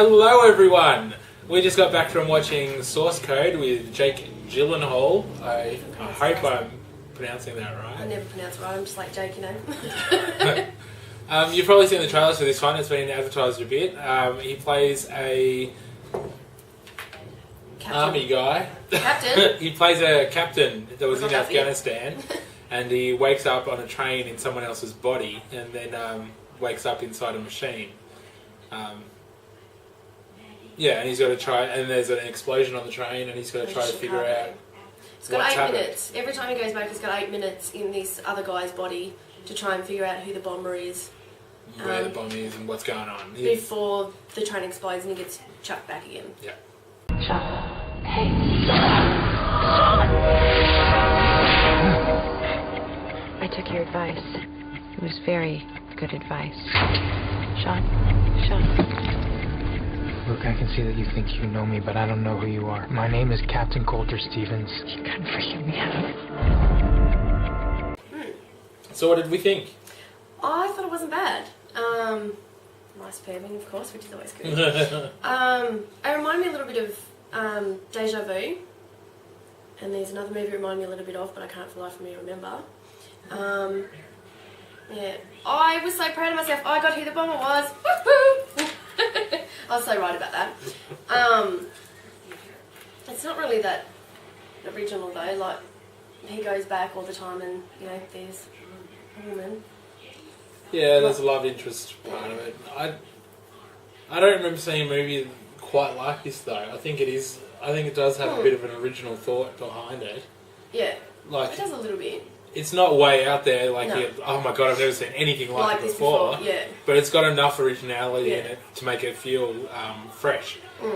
Hello everyone! We just got back from watching Source Code with Jake Gyllenhaal. I hope I'm pronouncing that right. I never pronounce it right, I'm just like Jake, you know. You've probably seen the trailers for this one, it's been advertised a bit. He plays a army guy. Captain? He plays a captain that was in Afghanistan and he wakes up on a train in someone else's body and then wakes up inside a machine. Yeah, and he's got to try, and there's an explosion on the train, and he's got to try to figure out. He's got 8 minutes. Every time he goes back, he's got 8 minutes in this other guy's body to try and figure out who the bomber is. Where the bomb is and what's going on. Before the train explodes and he gets chucked back again. Yeah. Sean. Hey. I took your advice. It was very good advice. Sean. Look, I can see that you think you know me, but I don't know who you are. My name is Captain Coulter Stevens. You couldn't forgive me, Adam. So what did we think? I thought it wasn't bad. Nice pairing, of course, which is always good. It reminded me a little bit of Deja Vu. And there's another movie it reminded me a little bit of, but I can't for the life of me remember. Yeah, I was so proud of myself. I got who the bomber was. Woo-hoo! I was so right about that. It's not really that original though. Like he goes back all the time, and you know, there's a woman. Yeah, there's a love interest part of it. I don't remember seeing a movie quite like this though. I think it does have a bit of an original thought behind it. Yeah, like it does a little bit. It's not way out there, like, No. Oh my god, I've never seen anything like it this before. Yeah. But it's got enough originality in it to make it feel fresh. No.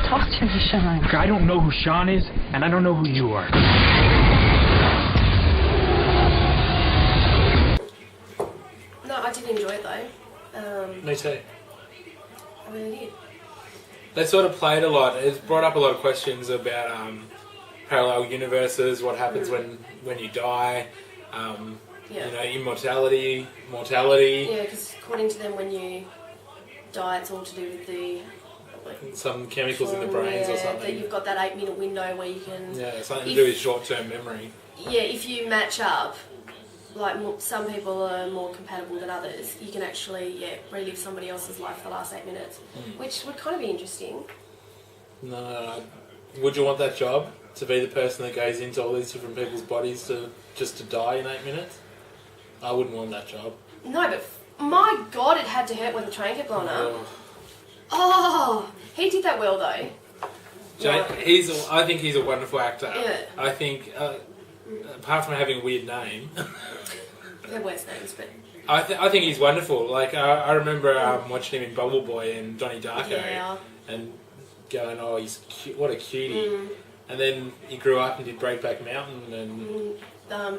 Talk to me, Sean. Look, I don't know who Sean is, and I don't know who you are. No, I did enjoy it though. Me too. I really did. They sort of played a lot. It's brought up a lot of questions about parallel universes, what happens when you die, you know, immortality, mortality. Yeah, because according to them, when you die, it's all to do with the some chemicals in the brains or something. That you've got that 8-minute window where you can. Yeah, something to do with short-term memory. Yeah, if you match up, like some people are more compatible than others, you can actually relive somebody else's life for the last 8 minutes, which would kind of be interesting. No, would you want that job? To be the person that goes into all these different people's bodies just to die in 8 minutes? I wouldn't want that job. No, but my God, it had to hurt when the train kept blowing up. Oh, he did that well though. Jake, I think he's a wonderful actor. Yeah. I think, apart from having a weird name, They're worse names, but I think he's wonderful. Like I remember watching him in Bubble Boy and Donnie Darko, and going, "Oh, he's cute, what a cutie!" And then he grew up and did Breakback Mountain and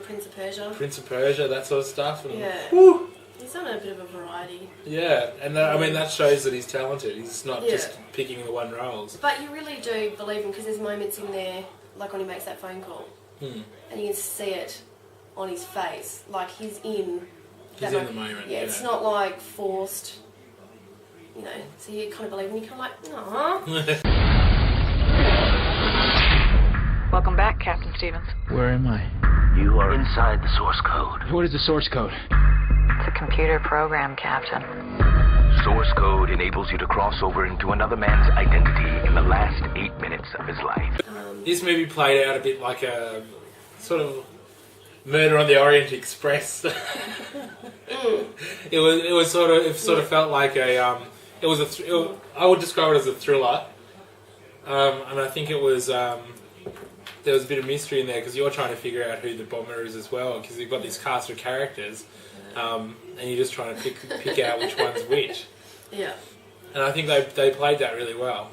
Prince of Persia. Prince of Persia, that sort of stuff. And, Woo! He's done a bit of a variety. Yeah, and I mean that shows that he's talented. He's not just picking the one roles. But you really do believe him because there's moments in there, like when he makes that phone call, and you can see it on his face, like he's in. He's in the moment. Yeah, it's not like forced. You know, so you kind of believe him. You kind of like, aww. Welcome back, Captain Stevens. Where am I? You are inside the source code. What is the source code? It's a computer program, Captain. Source code enables you to cross over into another man's identity in the last 8 minutes of his life. This movie played out a bit like a sort of Murder on the Orient Express. It sort of felt like I would describe it as a thriller, and I think it was there was a bit of mystery in there because you're trying to figure out who the bomber is as well because you've got this cast of characters, and you're just trying to pick out which one's which. Yeah. And I think they played that really well.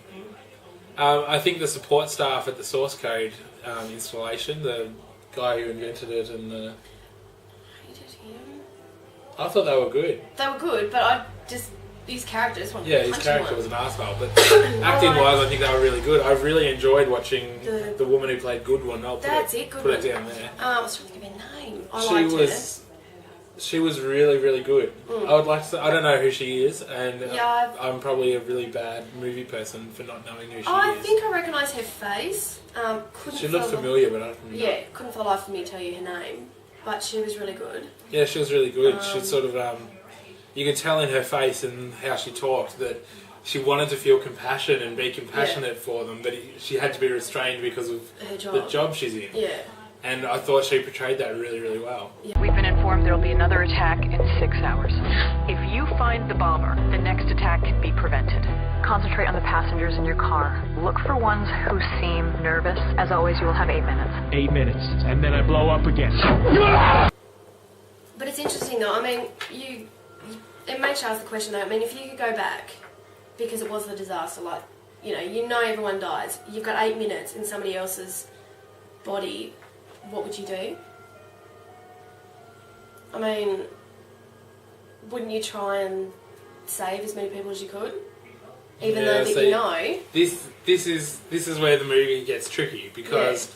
I think the support staff at the Source Code installation, the guy who invented it and the... Hated him. I thought they were good. They were good, but his characters wanted Yeah, to his punch character him. was an arsehole, but acting-wise I think they were really good. I really enjoyed watching the woman who played Goodwin. I'll put it down there. I was trying to think of her name. I liked her. She was really, really good. I would like to. I don't know who she is, and Yeah, I'm probably a really bad movie person for not knowing who she I is. think I recognise her face. She looked familiar, but I don't know. Yeah, couldn't for the life of me tell you her name, but she was really good. Yeah, she was really good. She sort of, you could tell in her face and how she talked that she wanted to feel compassion and be compassionate for them, but she had to be restrained because of Her job. the job she's in. Yeah. And I thought she portrayed that really, really well. We've been informed there will be another attack in 6 hours. If you find the bomber, the next attack can be prevented. Concentrate on the passengers in your car. Look for ones who seem nervous. As always, you will have 8 minutes. 8 minutes, and then I blow up again. But it's interesting though, I mean, it makes you ask the question though, I mean, if you could go back, because it was a disaster, like, you know everyone dies, you've got 8 minutes in somebody else's body, what would you do? I mean, wouldn't you try and save as many people as you could? Even though that you know... This is where the movie gets tricky, because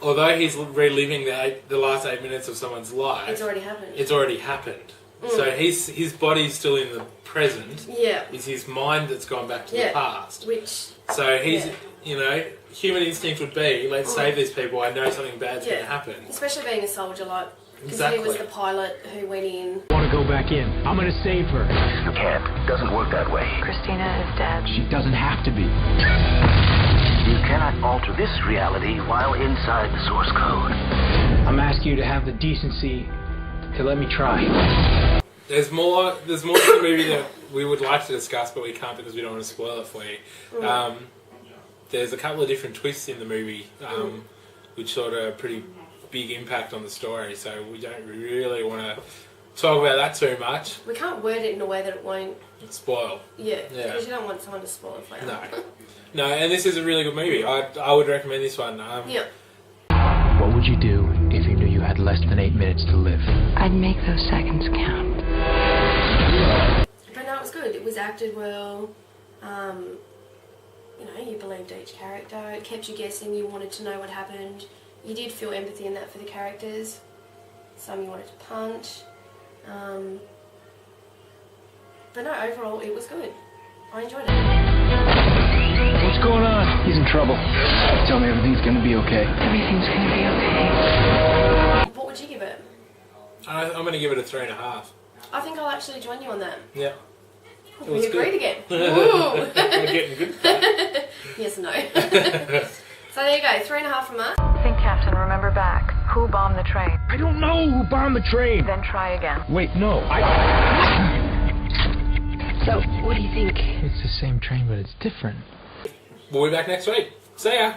although he's reliving the last 8 minutes of someone's life... It's already happened. It's already happened. So his body's still in the present. Yeah. It's his mind that's gone back to the past. Which... So he's, human instinct would be, let's save these people, I know something bad's going to happen. Especially being a soldier, like... Because Exactly. he was the pilot who went in... I want to go back in. I'm going to save her. You can't. It doesn't work that way. Christina is dead. She doesn't have to be. You cannot alter this reality while inside the source code. I'm asking you to have the decency to let me try. There's more to the movie that we would like to discuss, but we can't because we don't want to spoil it for you. There's a couple of different twists in the movie, which sort of pretty big impact on the story, so we don't really want to talk about that too much. We can't word it in a way that it won't... Spoil. Yeah, because you don't want someone to spoil it for you. No, and this is a really good movie. I would recommend this one. Yeah. What would you do if you knew you had less than 8 minutes to live? I'd make those seconds count. But no, it was good. It was acted well. You believed each character. It kept you guessing. You wanted to know what happened. You did feel empathy in that for the characters. Some you wanted to punch. But no, overall, it was good. I enjoyed it. What's going on? He's in trouble. Tell me everything's going to be okay. Everything's gonna be okay. What would you give it? I'm going to give it a 3.5. I think I'll actually join you on that. Yeah. It was We agreed good. again. Woo! We're getting good. At that. Yes and no. So there you go, 3.5 from us. Think, Captain, remember back. Who bombed the train? I don't know who bombed the train. Then try again. Wait, no. So, what do you think? It's the same train, but it's different. We'll be back next week. See ya.